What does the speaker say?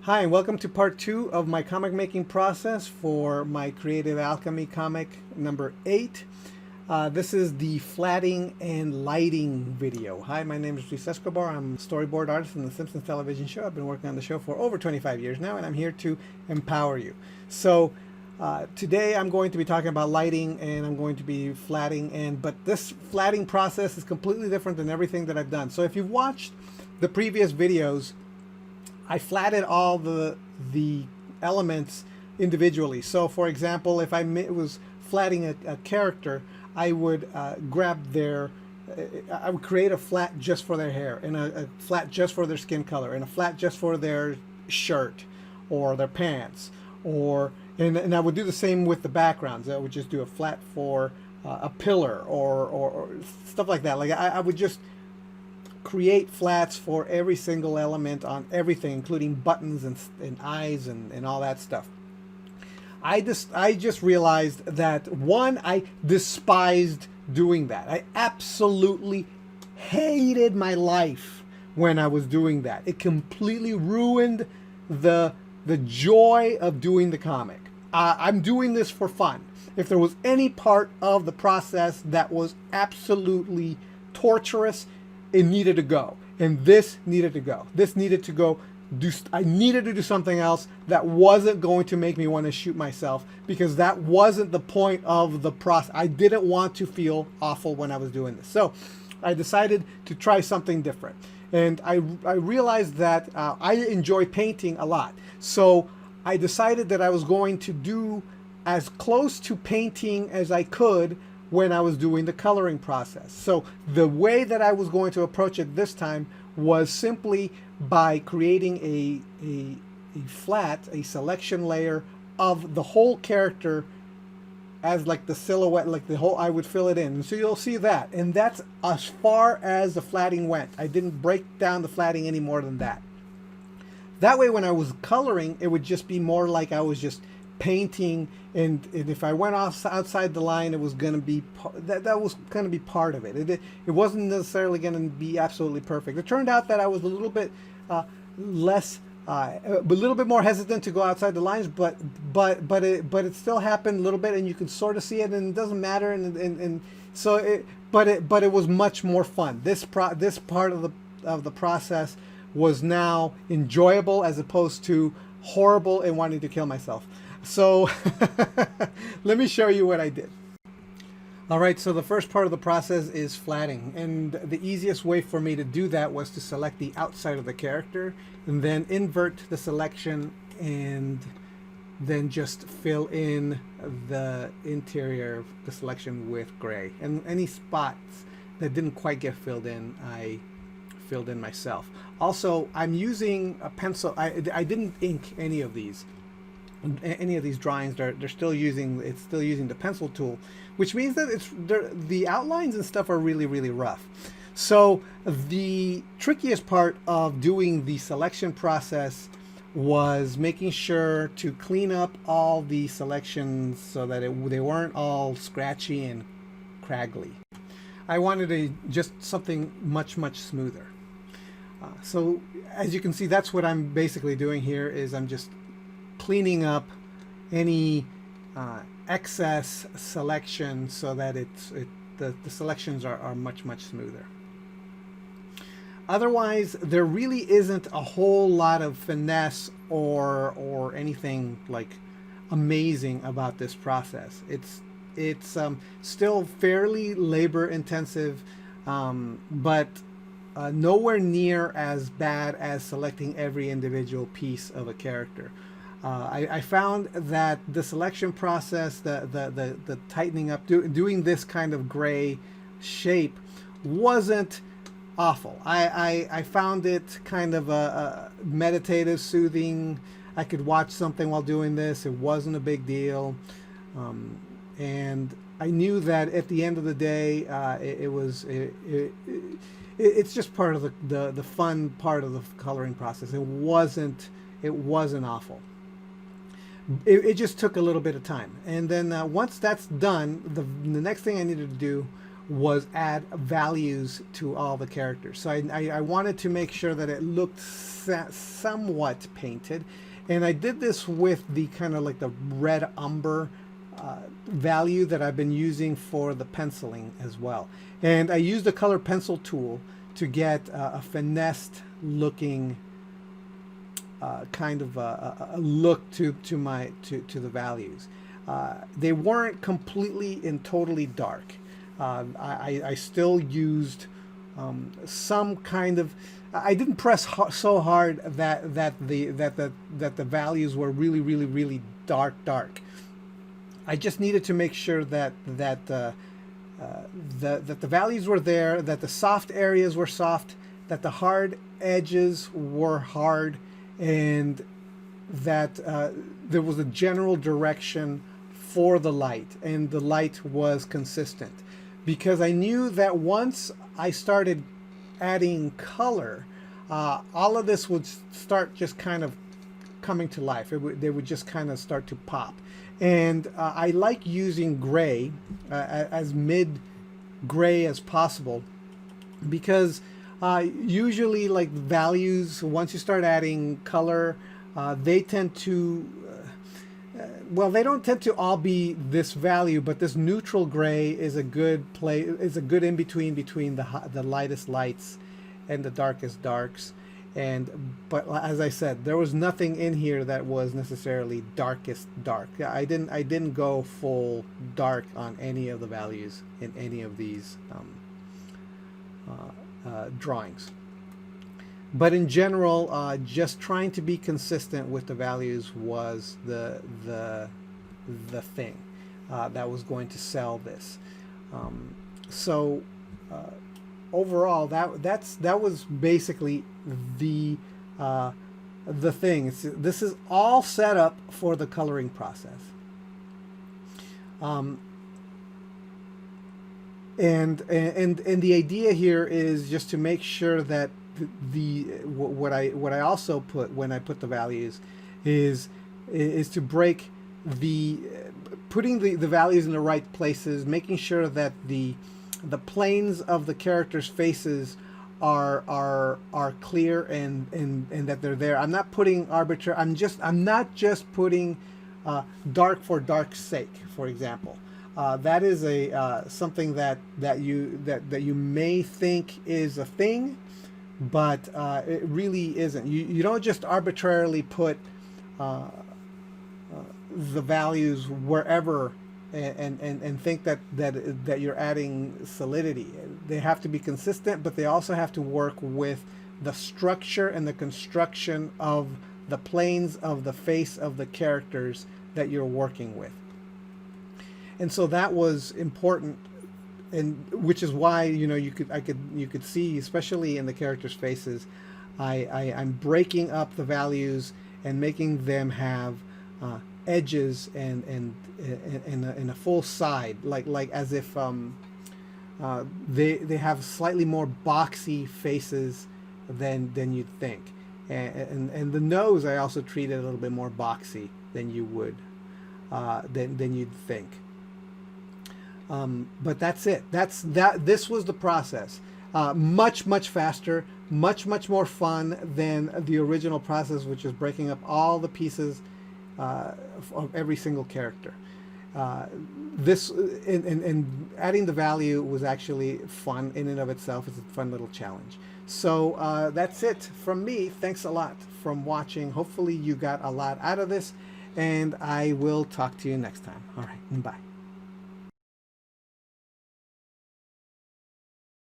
Hi, and welcome to part 2 of my comic making process for my Creative Alchemy comic number 8. This is the flatting and lighting video. Hi, my name is Escobar. I'm a storyboard artist in the Simpsons television show. I've been working on the show for over 25 years now, and I'm here to empower you. So today I'm going to be talking about lighting, and I'm going to be flatting, but this flatting process is completely different than everything that I've done. So if you've watched the previous videos, I flatted all the elements individually. So for example, if I was flatting a character, I would I would create a flat just for their hair, and a flat just for their skin color, and a flat just for their shirt or their pants, and I would do the same with the backgrounds. I would just do a flat for a pillar or stuff like that. Like I would just create flats for every single element on everything, including buttons and eyes and all that stuff. I just realized that, one, I despised doing that. I absolutely hated my life when I was doing that. It completely ruined the joy of doing the comic. I'm doing this for fun. If there was any part of the process that was absolutely torturous, it needed to go, and this needed to go. This needed to go. I needed to do something else that wasn't going to make me want to shoot myself, because that wasn't the point of the process. I didn't want to feel awful when I was doing this. So I decided to try something different, and I realized that I enjoy painting a lot. So I decided that I was going to do as close to painting as I could when I was doing the coloring process. So the way that I was going to approach it this time was simply by creating a selection layer of the whole character as like the silhouette, like the whole, I would fill it in. So you'll see that. And that's as far as the flatting went. I didn't break down the flatting any more than that. That way when I was coloring, it would just be more like I was just painting, and if I went outside the line, it was going to be that was going to be part of it. It wasn't necessarily going to be absolutely perfect. It turned out that I was a little bit a little bit more hesitant to go outside the lines, but it still happened a little bit, and you can sort of see it, and it doesn't matter, and so it was much more fun. This part of the process was now enjoyable as opposed to horrible and wanting to kill myself. So let me show you what I did. All right, so the first part of the process is flatting, and the easiest way for me to do that was to select the outside of the character and then invert the selection, and then just fill in the interior of the selection with gray, and any spots that didn't quite get filled in, I filled in myself. Also, I'm using a pencil. I didn't ink any of these drawings. They're still using the pencil tool, which means that the outlines and stuff are really rough. So the trickiest part of doing the selection process was making sure to clean up all the selections so that they weren't all scratchy and craggly. I wanted just something much smoother. So as you can see, that's what I'm basically doing here, is I'm just cleaning up any excess selection so that the selections are much smoother. Otherwise, there really isn't a whole lot of finesse or anything like amazing about this process. It's still fairly labor intensive, but nowhere near as bad as selecting every individual piece of a character. I found that the selection process, the tightening up, doing this kind of gray shape wasn't awful. I found it kind of a meditative, soothing. I could watch something while doing this. It wasn't a big deal. And I knew that at the end of the day, it's just part of the fun part of the coloring process. It wasn't awful. It just took a little bit of time, and then once that's done, the next thing I needed to do was add values to all the characters. So I wanted to make sure that it looked somewhat painted. And I did this with the kind of like the red umber value that I've been using for the penciling as well. And I used the color pencil tool to get a finessed looking kind of a look to the values. They weren't completely and totally dark. I still used some kind of. I didn't press so hard that the values were really dark. I just needed to make sure that the values were there, that the soft areas were soft, that the hard edges were hard, and that there was a general direction for the light, and the light was consistent. Because I knew that once I started adding color, all of this would start just kind of coming to life. They would just kind of start to pop. And I like using gray, as mid-gray as possible, because usually like values, once you start adding color, they tend to, well, they don't tend to all be this value, but this neutral gray is a good in between the lightest lights and the darkest darks. But as I said, there was nothing in here that was necessarily darkest dark. I didn't go full dark on any of the values in any of these drawings. But in general, just trying to be consistent with the values was the thing that was going to sell this. Overall, that was basically the thing. This is all set up for the coloring process. And the idea here is just to make sure that what I also put when I put the values is to break putting the values in the right places, making sure that the planes of the characters' faces are clear and that they're there. I'm not putting arbitrary. I'm not just putting dark for dark's sake, for example. That is something that you may think is a thing, but it really isn't. You don't just arbitrarily put the values wherever and think that you're adding solidity. They have to be consistent, but they also have to work with the structure and the construction of the planes of the face of the characters that you're working with. And so that was important, and which is why you could see, especially in the characters' faces, I'm breaking up the values and making them have edges and a full side, like as if they have slightly more boxy faces than you'd think, and the nose I also treated a little bit more boxy than you would than you'd think. But that's it. This was the process. Much faster, much more fun than the original process, which is breaking up all the pieces of every single character. This and adding the value was actually fun in and of itself. It's a fun little challenge. So that's it from me. Thanks a lot from watching. Hopefully you got a lot out of this, and I will talk to you next time. All right, bye.